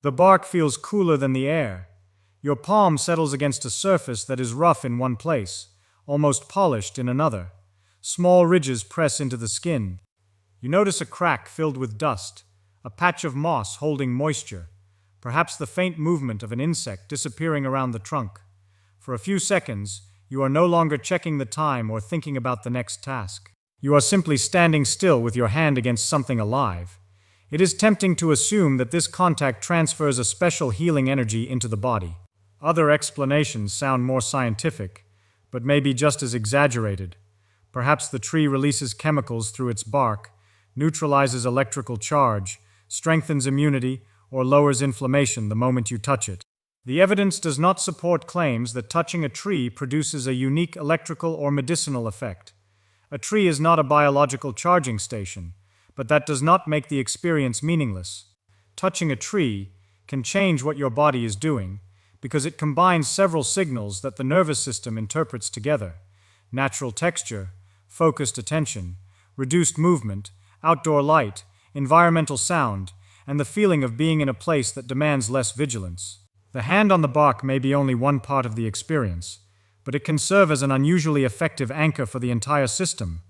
The bark feels cooler than the air. Your palm settles against a surface that is rough in one place, almost polished in another. Small ridges press into the skin. You notice a crack filled with dust, a patch of moss holding moisture, perhaps the faint movement of an insect disappearing around the trunk. For a few seconds, you are no longer checking the time or thinking about the next task. You are simply standing still with your hand against something alive. It is tempting to assume that this contact transfers a special healing energy into the body. Other explanations sound more scientific, but may be just as exaggerated. Perhaps the tree releases chemicals through its bark, neutralizes electrical charge, strengthens immunity, or lowers inflammation the moment you touch it. The evidence does not support claims that touching a tree produces a unique electrical or medicinal effect. A tree is not a biological charging station, but that does not make the experience meaningless. Touching a tree can change what your body is doing because it combines several signals that the nervous system interprets together: natural texture, focused attention, reduced movement, outdoor light, environmental sound, and the feeling of being in a place that demands less vigilance. The hand on the bark may be only one part of the experience, but it can serve as an unusually effective anchor for the entire system.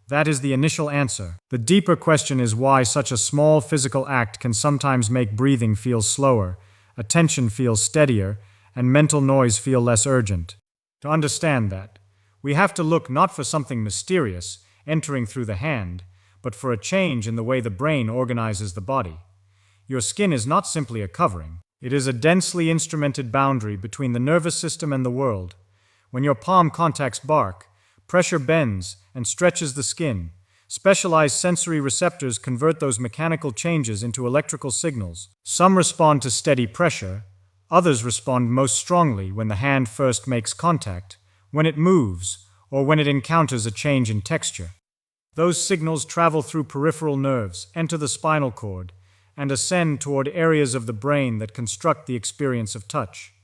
That is the initial answer. The deeper question is why such a small physical act can sometimes make breathing feel slower, attention feel steadier, and mental noise feel less urgent. To understand that, we have to look not for something mysterious entering through the hand, but for a change in the way the brain organizes the body. Your skin is not simply a covering. It is a densely instrumented boundary between the nervous system and the world. When your palm contacts bark, pressure bends and stretches the skin. Specialized sensory receptors convert those mechanical changes into electrical signals. Some respond to steady pressure. Others respond most strongly when the hand first makes contact, when it moves, or when it encounters a change in texture. Those signals travel through peripheral nerves, enter the spinal cord, and ascend toward areas of the brain that construct the experience of touch.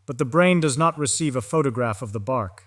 But the brain does not receive a photograph of the bark.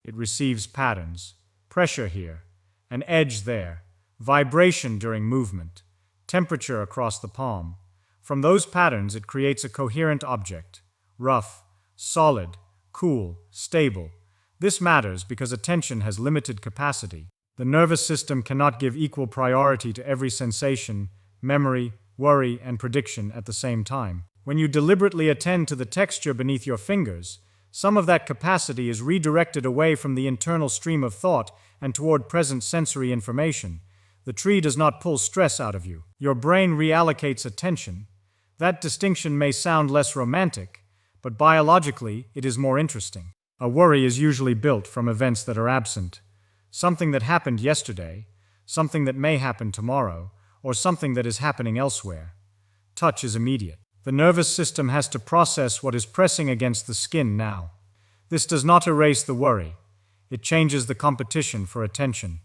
It receives patterns: pressure here, an edge there, vibration during movement, temperature across the palm. From those patterns it creates a coherent object: rough, solid, cool, stable. This matters because attention has limited capacity. The nervous system cannot give equal priority to every sensation, memory, worry, and prediction at the same time. When you deliberately attend to the texture beneath your fingers, some of that capacity is redirected away from the internal stream of thought and toward present sensory information. The tree does not pull stress out of you. Your brain reallocates attention. That distinction may sound less romantic, but biologically it is more interesting. A worry is usually built from events that are absent. Something that happened yesterday, something that may happen tomorrow, or something that is happening elsewhere. Touch is immediate. The nervous system has to process what is pressing against the skin now. This does not erase the worry. It changes the competition for attention.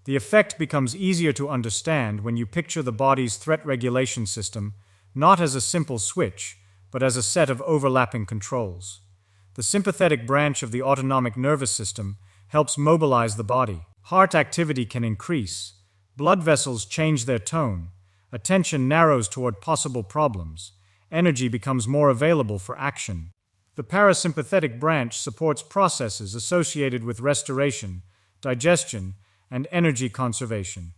The effect becomes easier to understand when you picture the body's threat regulation system not as a simple switch, but as a set of overlapping controls. The sympathetic branch of the autonomic nervous system helps mobilize the body. Heart activity can increase. Blood vessels change their tone. Attention narrows toward possible problems. Energy becomes more available for action. The parasympathetic branch supports processes associated with restoration, digestion, and energy conservation.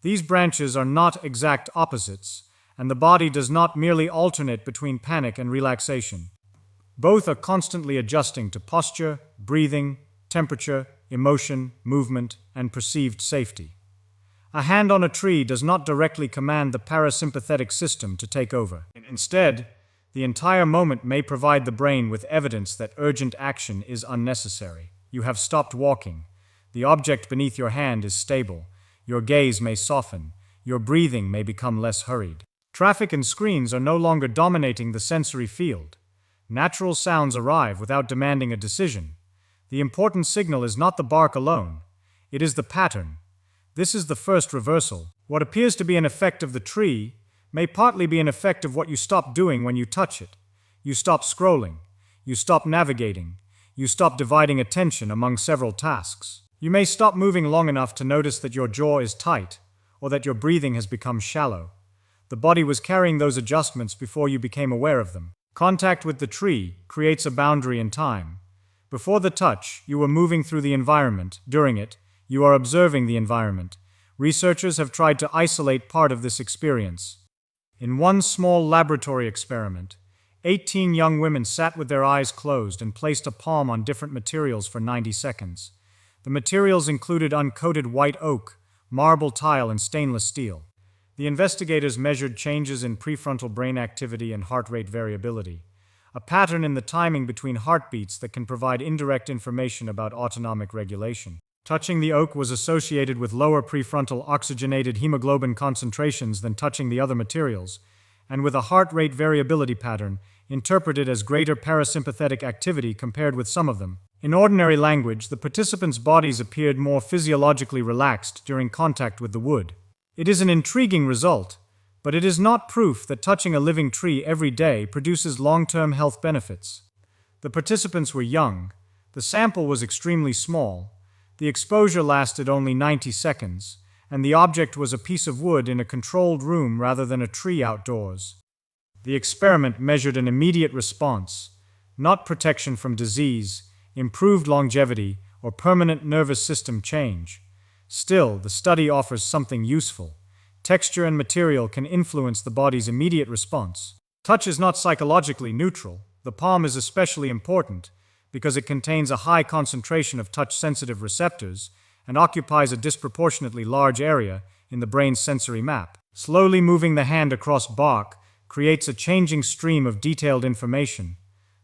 These branches are not exact opposites, and the body does not merely alternate between panic and relaxation. Both are constantly adjusting to posture, breathing, temperature, emotion, movement, and perceived safety. A hand on a tree does not directly command the parasympathetic system to take over. Instead, the entire moment may provide the brain with evidence that urgent action is unnecessary. You have stopped walking. The object beneath your hand is stable. Your gaze may soften. Your breathing may become less hurried. Traffic and screens are no longer dominating the sensory field. Natural sounds arrive without demanding a decision. The important signal is not the bark alone. It is the pattern. This is the first reversal. What appears to be an effect of the tree may partly be an effect of what you stop doing when you touch it. You stop scrolling. You stop navigating. You stop dividing attention among several tasks. You may stop moving long enough to notice that your jaw is tight or that your breathing has become shallow. The body was carrying those adjustments before you became aware of them. Contact with the tree creates a boundary in time. Before the touch, you were moving through the environment. During it, you are observing the environment. Researchers have tried to isolate part of this experience. In one small laboratory experiment, 18 young women sat with their eyes closed and placed a palm on different materials for 90 seconds. The materials included uncoated white oak, marble tile, and stainless steel. The investigators measured changes in prefrontal brain activity and heart rate variability, a pattern in the timing between heartbeats that can provide indirect information about autonomic regulation. Touching the oak was associated with lower prefrontal oxygenated hemoglobin concentrations than touching the other materials, and with a heart rate variability pattern interpreted as greater parasympathetic activity compared with some of them. In ordinary language, the participants' bodies appeared more physiologically relaxed during contact with the wood. It is an intriguing result, but it is not proof that touching a living tree every day produces long-term health benefits. The participants were young, the sample was extremely small, the exposure lasted only 90 seconds, and the object was a piece of wood in a controlled room rather than a tree outdoors. The experiment measured an immediate response, not protection from disease, improved longevity, or permanent nervous system change. Still, the study offers something useful. Texture and material can influence the body's immediate response. Touch is not psychologically neutral. The palm is especially important because it contains a high concentration of touch-sensitive receptors and occupies a disproportionately large area in the brain's sensory map. Slowly moving the hand across bark creates a changing stream of detailed information.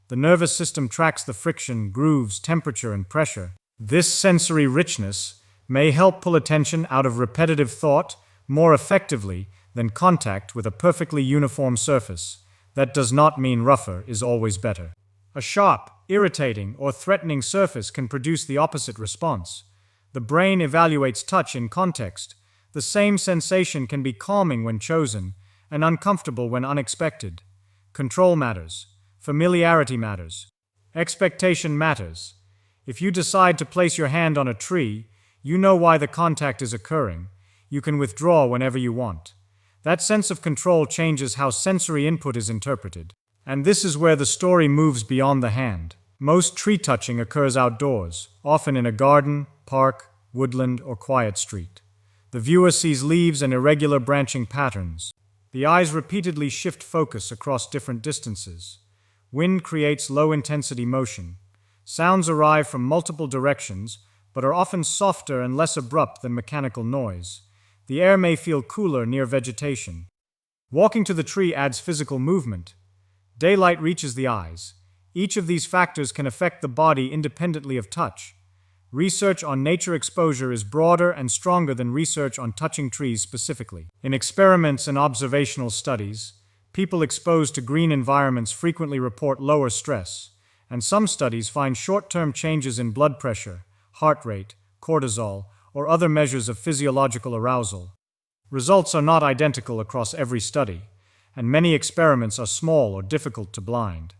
The nervous system tracks the friction, grooves, temperature, and pressure. This sensory richness may help pull attention out of repetitive thought more effectively than contact with a perfectly uniform surface. That does not mean rougher is always better. A sharp, irritating, or threatening surface can produce the opposite response. The brain evaluates touch in context. The same sensation can be calming when chosen and uncomfortable when unexpected. Control matters. Familiarity matters. Expectation matters. If you decide to place your hand on a tree, you know why the contact is occurring. You can withdraw whenever you want. That sense of control changes how sensory input is interpreted. And this is where the story moves beyond the hand. Most tree touching occurs outdoors, often in a garden, park, woodland, or quiet street. The viewer sees leaves and irregular branching patterns. The eyes repeatedly shift focus across different distances. Wind creates low-intensity motion. Sounds arrive from multiple directions, but are often softer and less abrupt than mechanical noise. The air may feel cooler near vegetation. Walking to the tree adds physical movement. Daylight reaches the eyes. Each of these factors can affect the body independently of touch. Research on nature exposure is broader and stronger than research on touching trees specifically. In experiments and observational studies, people exposed to green environments frequently report lower stress, and some studies find short-term changes in blood pressure, heart rate, cortisol, or other measures of physiological arousal. Results are not identical across every study, and many experiments are small or difficult to blind.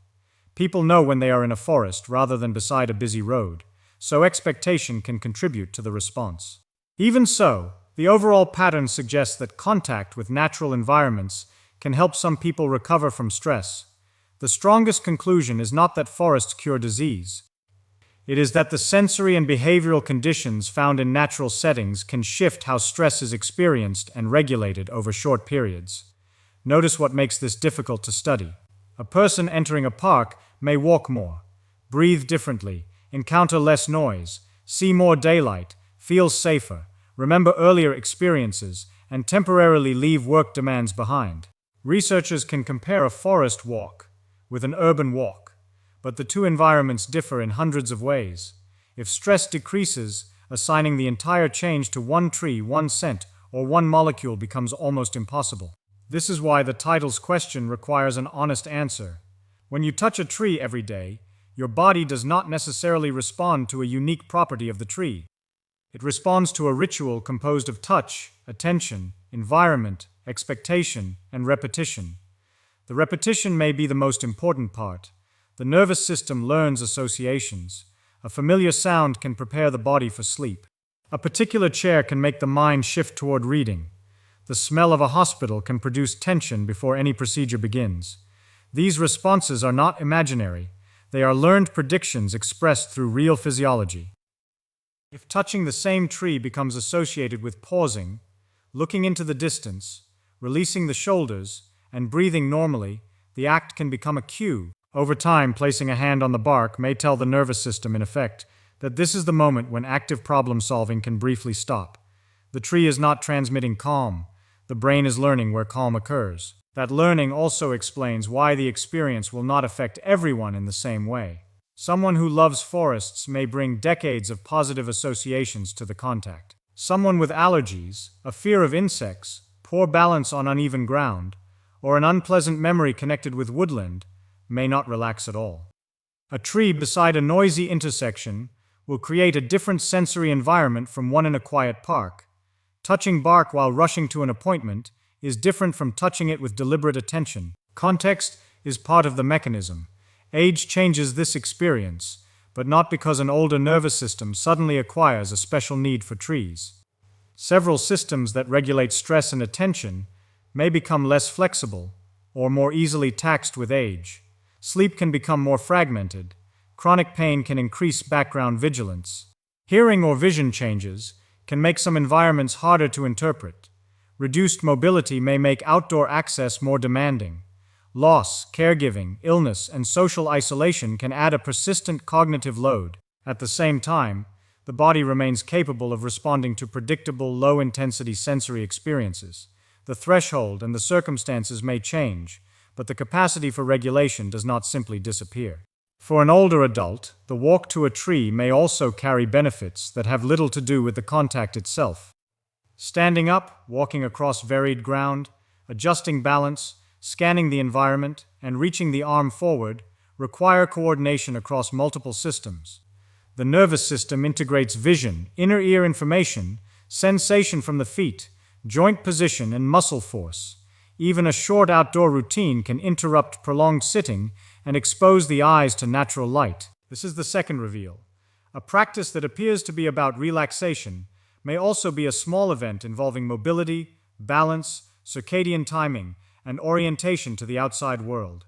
People know when they are in a forest rather than beside a busy road, so expectation can contribute to the response. Even so, the overall pattern suggests that contact with natural environments can help some people recover from stress. The strongest conclusion is not that forests cure disease. It is that the sensory and behavioral conditions found in natural settings can shift how stress is experienced and regulated over short periods. Notice what makes this difficult to study. A person entering a park may walk more, breathe differently, encounter less noise, see more daylight, feel safer, remember earlier experiences, and temporarily leave work demands behind. Researchers can compare a forest walk with an urban walk, but the two environments differ in hundreds of ways. If stress decreases, assigning the entire change to one tree, one scent, or one molecule becomes almost impossible. This is why the title's question requires an honest answer. When you touch a tree every day, your body does not necessarily respond to a unique property of the tree. It responds to a ritual composed of touch, attention, environment, expectation, and repetition. The repetition may be the most important part. The nervous system learns associations. A familiar sound can prepare the body for sleep. A particular chair can make the mind shift toward reading. The smell of a hospital can produce tension before any procedure begins. These responses are not imaginary. They are learned predictions expressed through real physiology. If touching the same tree becomes associated with pausing, looking into the distance, releasing the shoulders, and breathing normally, the act can become a cue. Over time, placing a hand on the bark may tell the nervous system, in effect, that this is the moment when active problem solving can briefly stop. The tree is not transmitting calm. The brain is learning where calm occurs. That learning also explains why the experience will not affect everyone in the same way. Someone who loves forests may bring decades of positive associations to the contact. Someone with allergies, a fear of insects, poor balance on uneven ground, or an unpleasant memory connected with woodland may not relax at all. A tree beside a noisy intersection will create a different sensory environment from one in a quiet park. Touching bark while rushing to an appointment is different from touching it with deliberate attention. Context is part of the mechanism. Age changes this experience, but not because an older nervous system suddenly acquires a special need for trees. Several systems that regulate stress and attention may become less flexible or more easily taxed with age. Sleep can become more fragmented. Chronic pain can increase background vigilance. Hearing or vision changes can make some environments harder to interpret. Reduced mobility may make outdoor access more demanding. Loss, caregiving, illness, and social isolation can add a persistent cognitive load. At the same time, the body remains capable of responding to predictable, low-intensity sensory experiences. The threshold and the circumstances may change, but the capacity for regulation does not simply disappear. For an older adult, the walk to a tree may also carry benefits that have little to do with the contact itself. Standing up, walking across varied ground, adjusting balance, scanning the environment, and reaching the arm forward require coordination across multiple systems. The nervous system integrates vision, inner ear information, sensation from the feet, joint position, and muscle force. Even a short outdoor routine can interrupt prolonged sitting and expose the eyes to natural light. This is the second reveal. A practice that appears to be about relaxation may also be a small event involving mobility, balance, circadian timing, and orientation to the outside world.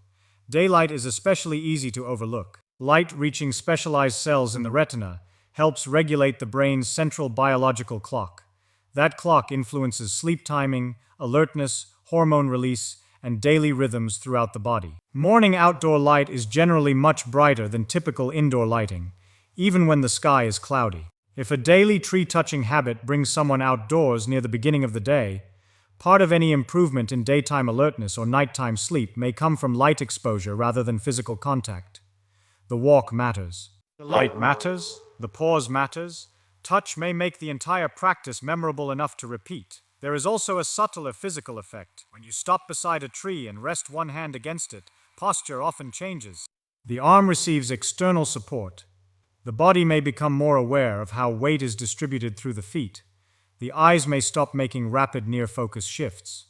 Daylight is especially easy to overlook. Light reaching specialized cells in the retina helps regulate the brain's central biological clock. That clock influences sleep timing, alertness, hormone release, and daily rhythms throughout the body. Morning outdoor light is generally much brighter than typical indoor lighting, even when the sky is cloudy. If a daily tree-touching habit brings someone outdoors near the beginning of the day, part of any improvement in daytime alertness or nighttime sleep may come from light exposure rather than physical contact. The walk matters. The light matters. The pause matters. Touch may make the entire practice memorable enough to repeat. There is also a subtler physical effect. When you stop beside a tree and rest one hand against it, posture often changes. The arm receives external support. The body may become more aware of how weight is distributed through the feet. The eyes may stop making rapid near-focus shifts.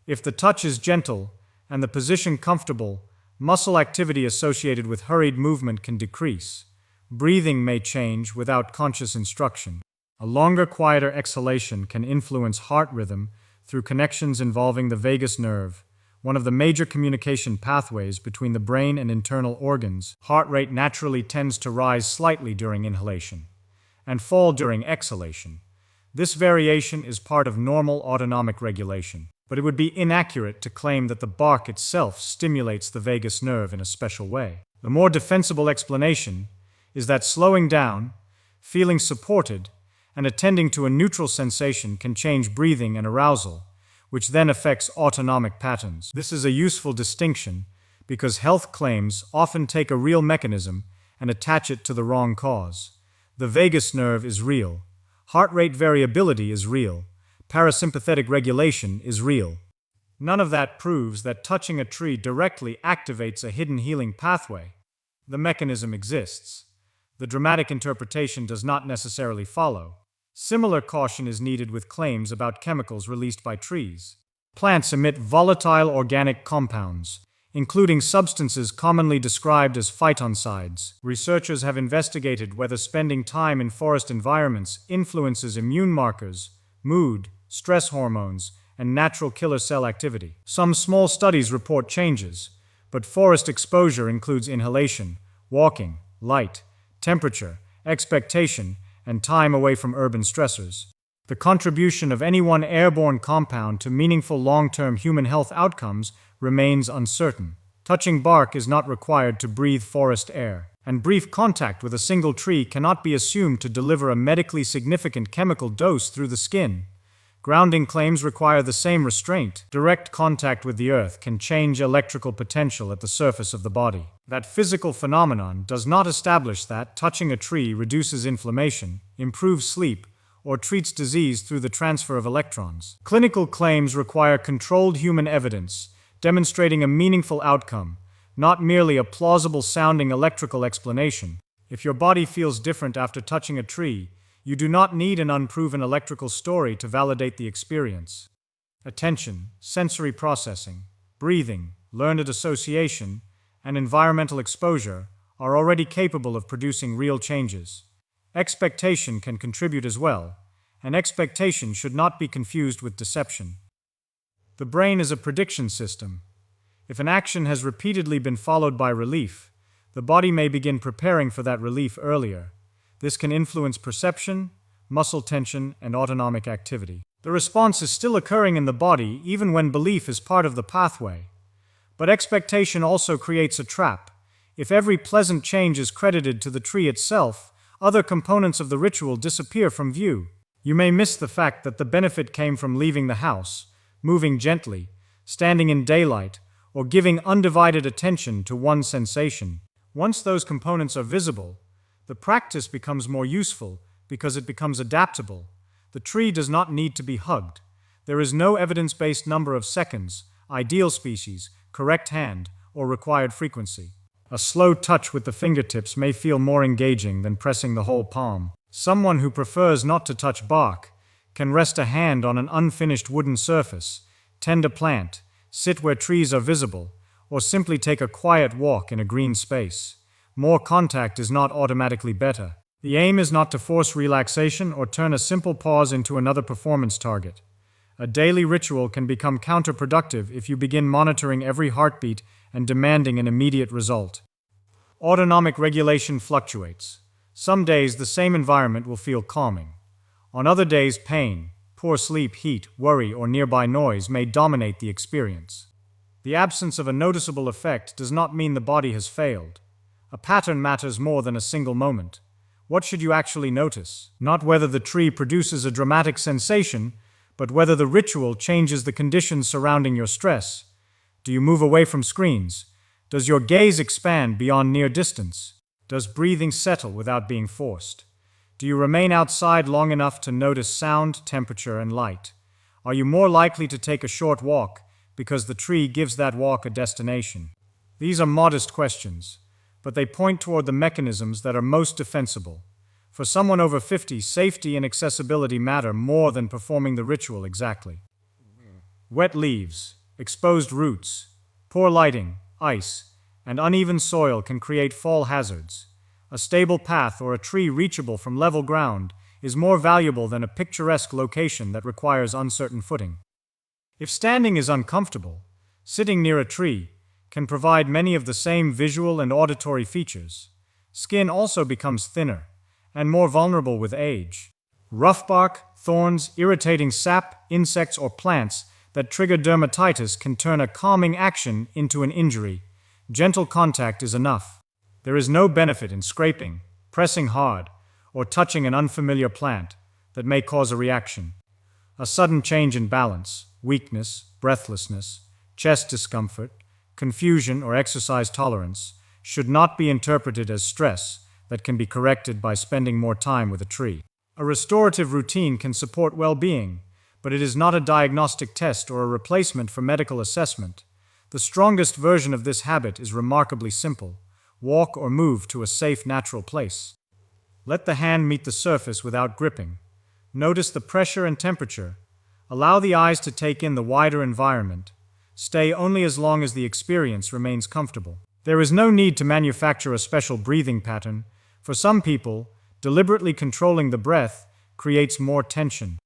If the touch is gentle and the position comfortable, muscle activity associated with hurried movement can decrease. Breathing may change without conscious instruction. A longer, quieter exhalation can influence heart rhythm through connections involving the vagus nerve, one of the major communication pathways between the brain and internal organs. Heart rate naturally tends to rise slightly during inhalation and fall during exhalation. This variation is part of normal autonomic regulation, but it would be inaccurate to claim that the bark itself stimulates the vagus nerve in a special way. The more defensible explanation is that slowing down, feeling supported, and attending to a neutral sensation can change breathing and arousal, which then affects autonomic patterns. This is a useful distinction because health claims often take a real mechanism and attach it to the wrong cause. The vagus nerve is real. Heart rate variability is real. Parasympathetic regulation is real. None of that proves that touching a tree directly activates a hidden healing pathway. The mechanism exists. The dramatic interpretation does not necessarily follow. Similar caution is needed with claims about chemicals released by trees. Plants emit volatile organic compounds, including substances commonly described as phytoncides. Researchers have investigated whether spending time in forest environments influences immune markers, mood, stress hormones, and natural killer cell activity. Some small studies report changes, but forest exposure includes inhalation, walking, light, temperature, expectation, and time away from urban stressors. The contribution of any one airborne compound to meaningful long-term human health outcomes remains uncertain. Touching bark is not required to breathe forest air, and brief contact with a single tree cannot be assumed to deliver a medically significant chemical dose through the skin. Grounding claims require the same restraint. Direct contact with the earth can change electrical potential at the surface of the body. That physical phenomenon does not establish that touching a tree reduces inflammation, improves sleep, or treats disease through the transfer of electrons. Clinical claims require controlled human evidence, demonstrating a meaningful outcome, not merely a plausible-sounding electrical explanation. If your body feels different after touching a tree, you do not need an unproven electrical story to validate the experience. Attention, sensory processing, breathing, learned association, and environmental exposure are already capable of producing real changes. Expectation can contribute as well, and expectation should not be confused with deception. The brain is a prediction system. If an action has repeatedly been followed by relief, the body may begin preparing for that relief earlier. This can influence perception, muscle tension, and autonomic activity. The response is still occurring in the body even when belief is part of the pathway. But expectation also creates a trap. If every pleasant change is credited to the tree itself, other components of the ritual disappear from view. You may miss the fact that the benefit came from leaving the house, moving gently, standing in daylight, or giving undivided attention to one sensation. Once those components are visible, the practice becomes more useful because it becomes adaptable. The tree does not need to be hugged. There is no evidence-based number of seconds, ideal species, correct hand, or required frequency. A slow touch with the fingertips may feel more engaging than pressing the whole palm. Someone who prefers not to touch bark can rest a hand on an unfinished wooden surface, tend a plant, sit where trees are visible, or simply take a quiet walk in a green space. More contact is not automatically better. The aim is not to force relaxation or turn a simple pause into another performance target. A daily ritual can become counterproductive if you begin monitoring every heartbeat and demanding an immediate result. Autonomic regulation fluctuates. Some days the same environment will feel calming. On other days, pain, poor sleep, heat, worry, or nearby noise may dominate the experience. The absence of a noticeable effect does not mean the body has failed. A pattern matters more than a single moment. What should you actually notice? Not whether the tree produces a dramatic sensation, but whether the ritual changes the conditions surrounding your stress. Do you move away from screens? Does your gaze expand beyond near distance? Does breathing settle without being forced? Do you remain outside long enough to notice sound, temperature, and light? Are you more likely to take a short walk because the tree gives that walk a destination? These are modest questions, but they point toward the mechanisms that are most defensible. For someone over 50, safety and accessibility matter more than performing the ritual exactly. Wet leaves, exposed roots, poor lighting, ice, and uneven soil can create fall hazards. A stable path or a tree reachable from level ground is more valuable than a picturesque location that requires uncertain footing. If standing is uncomfortable, sitting near a tree can provide many of the same visual and auditory features. Skin also becomes thinner and more vulnerable with age. Rough bark, thorns, irritating sap, insects, or plants that trigger dermatitis can turn a calming action into an injury. Gentle contact is enough. There is no benefit in scraping, pressing hard, or touching an unfamiliar plant that may cause a reaction. A sudden change in balance, weakness, breathlessness, chest discomfort, confusion, or exercise tolerance should not be interpreted as stress that can be corrected by spending more time with a tree. A restorative routine can support well-being, but it is not a diagnostic test or a replacement for medical assessment. The strongest version of this habit is remarkably simple. Walk or move to a safe, natural place. Let the hand meet the surface without gripping. Notice the pressure and temperature. Allow the eyes to take in the wider environment. Stay only as long as the experience remains comfortable. There is no need to manufacture a special breathing pattern. For some people, deliberately controlling the breath creates more tension.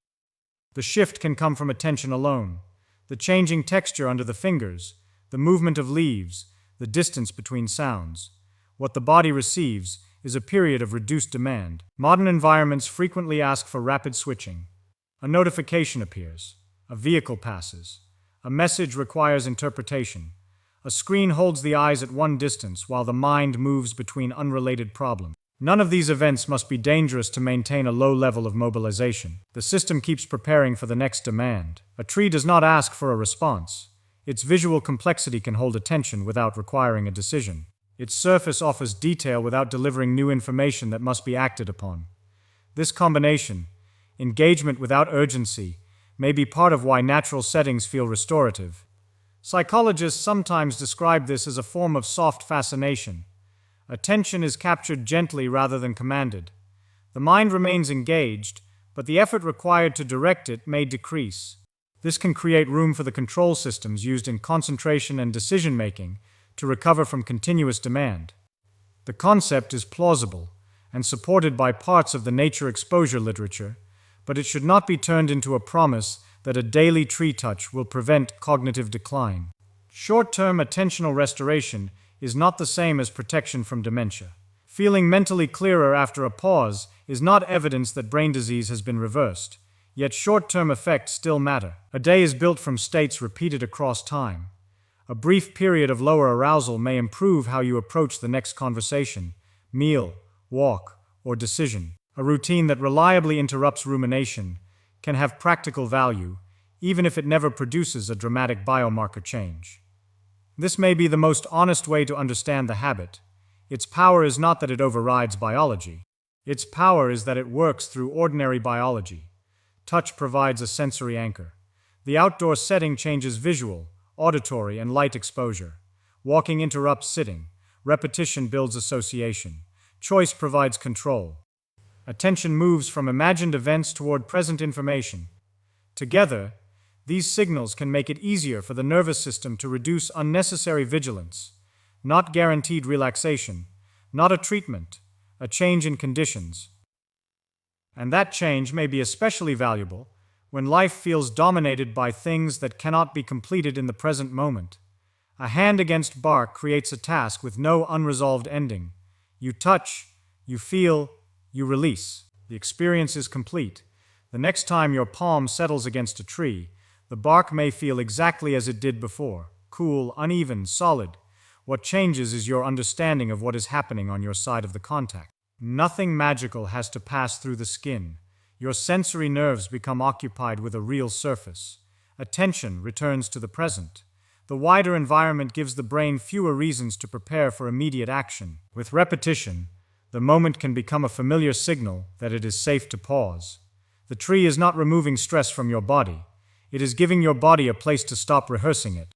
The shift can come from attention alone. The changing texture under the fingers, the movement of leaves, the distance between sounds. What the body receives is a period of reduced demand. Modern environments frequently ask for rapid switching. A notification appears. A vehicle passes. A message requires interpretation. A screen holds the eyes at one distance while the mind moves between unrelated problems. None of these events must be dangerous to maintain a low level of mobilization. The system keeps preparing for the next demand. A tree does not ask for a response. Its visual complexity can hold attention without requiring a decision. Its surface offers detail without delivering new information that must be acted upon. This combination, engagement without urgency, may be part of why natural settings feel restorative. Psychologists sometimes describe this as a form of soft fascination. Attention is captured gently rather than commanded. The mind remains engaged, but the effort required to direct it may decrease. This can create room for the control systems used in concentration and decision-making to recover from continuous demand. The concept is plausible and supported by parts of the nature exposure literature, but it should not be turned into a promise that a daily tree touch will prevent cognitive decline. Short-term attentional restoration is not the same as protection from dementia. Feeling mentally clearer after a pause is not evidence that brain disease has been reversed, yet short-term effects still matter. A day is built from states repeated across time. A brief period of lower arousal may improve how you approach the next conversation, meal, walk, or decision. A routine that reliably interrupts rumination can have practical value, even if it never produces a dramatic biomarker change. This may be the most honest way to understand the habit. Its power is not that it overrides biology. Its power is that it works through ordinary biology. Touch provides a sensory anchor. The outdoor setting changes visual, auditory, and light exposure. Walking interrupts sitting. Repetition builds association. Choice provides control. Attention moves from imagined events toward present information. Together, these signals can make it easier for the nervous system to reduce unnecessary vigilance, not guaranteed relaxation, not a treatment, a change in conditions. And that change may be especially valuable when life feels dominated by things that cannot be completed in the present moment. A hand against bark creates a task with no unresolved ending. You touch, you feel, you release. The experience is complete. The next time your palm settles against a tree, the bark may feel exactly as it did before, cool, uneven, solid. What changes is your understanding of what is happening on your side of the contact. Nothing magical has to pass through the skin. Your sensory nerves become occupied with a real surface. Attention returns to the present. The wider environment gives the brain fewer reasons to prepare for immediate action. With repetition, the moment can become a familiar signal that it is safe to pause. The tree is not removing stress from your body. It is giving your body a place to stop rehearsing it.